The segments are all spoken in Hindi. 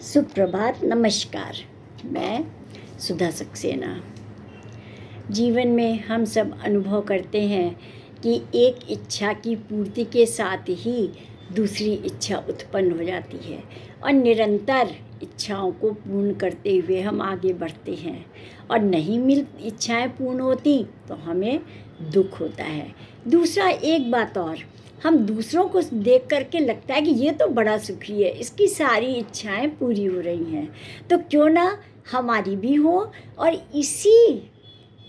सुप्रभात, नमस्कार। मैं सुधा सक्सेना। जीवन में हम सब अनुभव करते हैं कि एक इच्छा की पूर्ति के साथ ही दूसरी इच्छा उत्पन्न हो जाती है और निरंतर इच्छाओं को पूर्ण करते हुए हम आगे बढ़ते हैं और नहीं इच्छाएं पूर्ण होती तो हमें दुख होता है। दूसरा, एक बात और, हम दूसरों को देख करके लगता है कि ये तो बड़ा सुखी है, इसकी सारी इच्छाएं पूरी हो रही हैं, तो क्यों ना हमारी भी हो। और इसी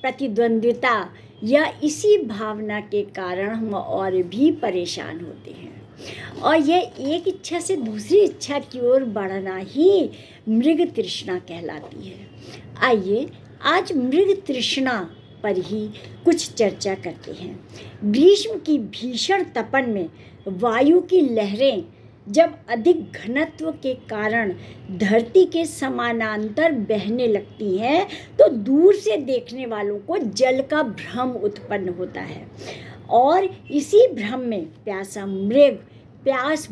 प्रतिद्वंद्विता या इसी भावना के कारण हम और भी परेशान होते हैं और यह एक इच्छा से दूसरी इच्छा की ओर बढ़ना ही मृग तृष्णा कहलाती है। आइए आज मृग तृष्णा पर ही कुछ चर्चा करते हैं। ग्रीष्म की भीषण तपन में वायु की लहरें जब अधिक घनत्व के कारण धरती के समानांतर बहने लगती हैं तो दूर से देखने वालों को जल का भ्रम उत्पन्न होता है और इसी भ्रम में प्यासा मृग प्यास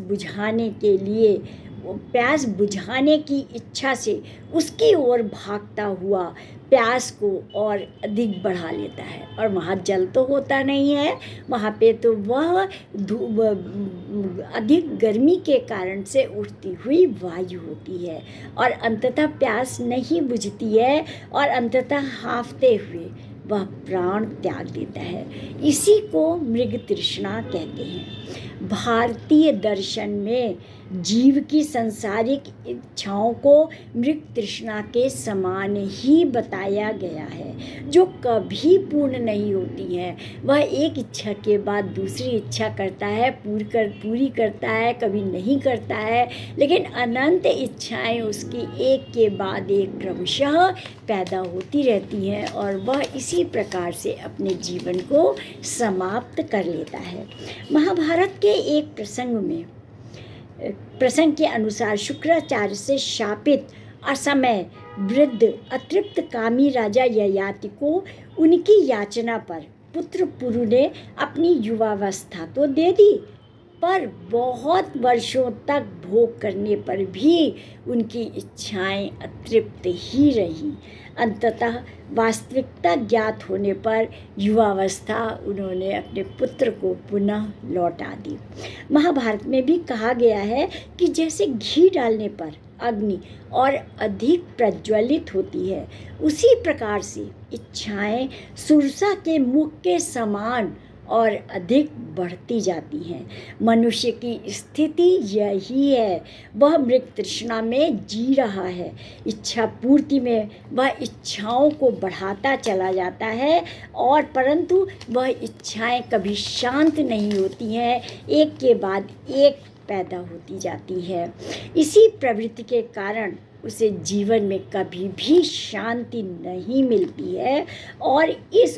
बुझाने की इच्छा से उसकी ओर भागता हुआ प्यास को और अधिक बढ़ा लेता है। और वहाँ जल तो होता नहीं है, वहाँ पे तो वह अधिक गर्मी के कारण से उठती हुई वायु होती है और अंततः प्यास नहीं बुझती है और अंततः हांफते हुए वह प्राण त्याग देता है। इसी को मृग तृष्णा कहते हैं। भारतीय दर्शन में जीव की सांसारिक इच्छाओं को मृग तृष्णा के समान ही बताया गया है, जो कभी पूर्ण नहीं होती है। वह एक इच्छा के बाद दूसरी इच्छा करता है, पूरी करता है, कभी नहीं करता है, लेकिन अनंत इच्छाएं उसकी एक के बाद एक क्रमशः पैदा होती रहती हैं और वह इसी प्रकार से अपने जीवन को समाप्त कर लेता है। महाभारत के एक प्रसंग के अनुसार शुक्राचार्य से शापित असमय वृद्ध अतृप्त कामी राजा ययाति को उनकी याचना पर पुत्र पुरु ने अपनी युवावस्था तो दे दी, पर बहुत वर्षों तक भोग करने पर भी उनकी इच्छाएं अतृप्त ही रहीं। अंततः वास्तविकता ज्ञात होने पर युवावस्था उन्होंने अपने पुत्र को पुनः लौटा दी। महाभारत में भी कहा गया है कि जैसे घी डालने पर अग्नि और अधिक प्रज्वलित होती है, उसी प्रकार से इच्छाएं सुरसा के मुख के समान और अधिक बढ़ती जाती हैं। मनुष्य की स्थिति यही है, वह मृग तृष्णा में जी रहा है। इच्छा पूर्ति में वह इच्छाओं को बढ़ाता चला जाता है और परंतु वह इच्छाएं कभी शांत नहीं होती हैं, एक के बाद एक पैदा होती जाती है। इसी प्रवृत्ति के कारण उसे जीवन में कभी भी शांति नहीं मिलती है और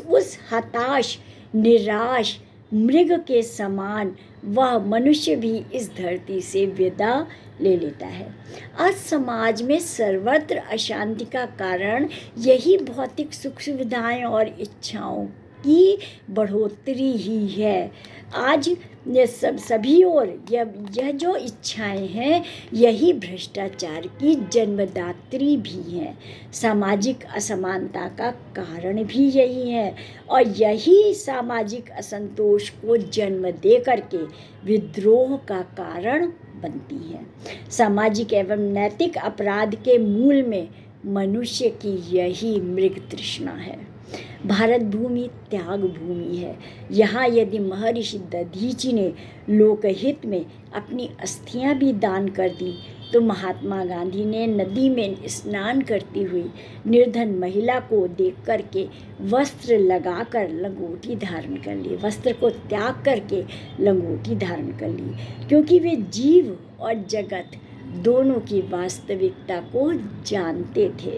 उस हताश निराश मृग के समान वह मनुष्य भी इस धरती से विदा ले लेता है। आज समाज में सर्वत्र अशांति का कारण यही भौतिक सुख सुविधाएं और इच्छाओं की बढ़ोतरी ही है। आज सभी ओर यह जो इच्छाएं हैं, यही भ्रष्टाचार की जन्मदात्री भी हैं। सामाजिक असमानता का कारण भी यही है और यही सामाजिक असंतोष को जन्म दे करके विद्रोह का कारण बनती है। सामाजिक एवं नैतिक अपराध के मूल में मनुष्य की यही मृग तृष्णा है। भारत भूमि त्याग भूमि है। यहाँ यदि महर्षि दधीचि ने लोकहित में अपनी अस्थियां भी दान कर दी, तो महात्मा गांधी ने नदी में स्नान करती हुई निर्धन महिला को देख करके वस्त्र लगाकर लंगोटी धारण कर ली, वस्त्र को त्याग करके लंगोटी धारण कर ली, क्योंकि वे जीव और जगत दोनों की वास्तविकता को जानते थे।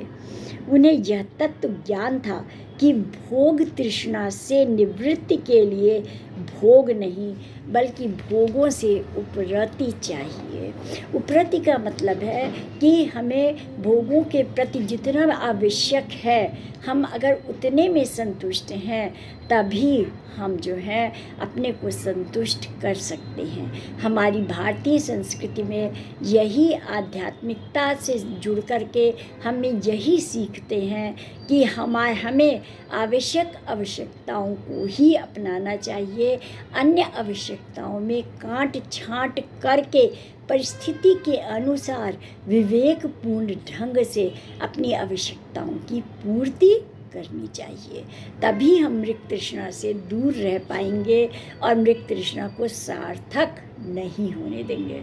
उन्हें यह तत्व ज्ञान था कि भोग तृष्णा से निवृत्ति के लिए भोग नहीं बल्कि भोगों से उपरति चाहिए। उपरति का मतलब है कि हमें भोगों के प्रति जितना आवश्यक है हम अगर उतने में संतुष्ट हैं तभी हम जो है अपने को संतुष्ट कर सकते हैं। हमारी भारतीय संस्कृति में यही आध्यात्मिकता से जुड़ कर के हमें यही सीखते हैं कि हमें आवश्यकताओं को ही अपनाना चाहिए। अन्य आवश्यकताओं में काट छांट करके परिस्थिति के अनुसार विवेकपूर्ण ढंग से अपनी आवश्यकताओं की पूर्ति करनी चाहिए। तभी हम मृग तृष्णा से दूर रह पाएंगे और मृग तृष्णा को सार्थक नहीं होने देंगे।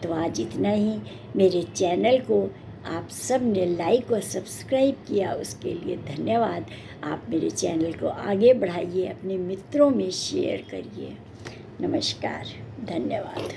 तो आज इतना ही। मेरे चैनल को आप सब ने लाइक और सब्सक्राइब किया, उसके लिए धन्यवाद। आप मेरे चैनल को आगे बढ़ाइए, अपने मित्रों में शेयर करिए। नमस्कार, धन्यवाद।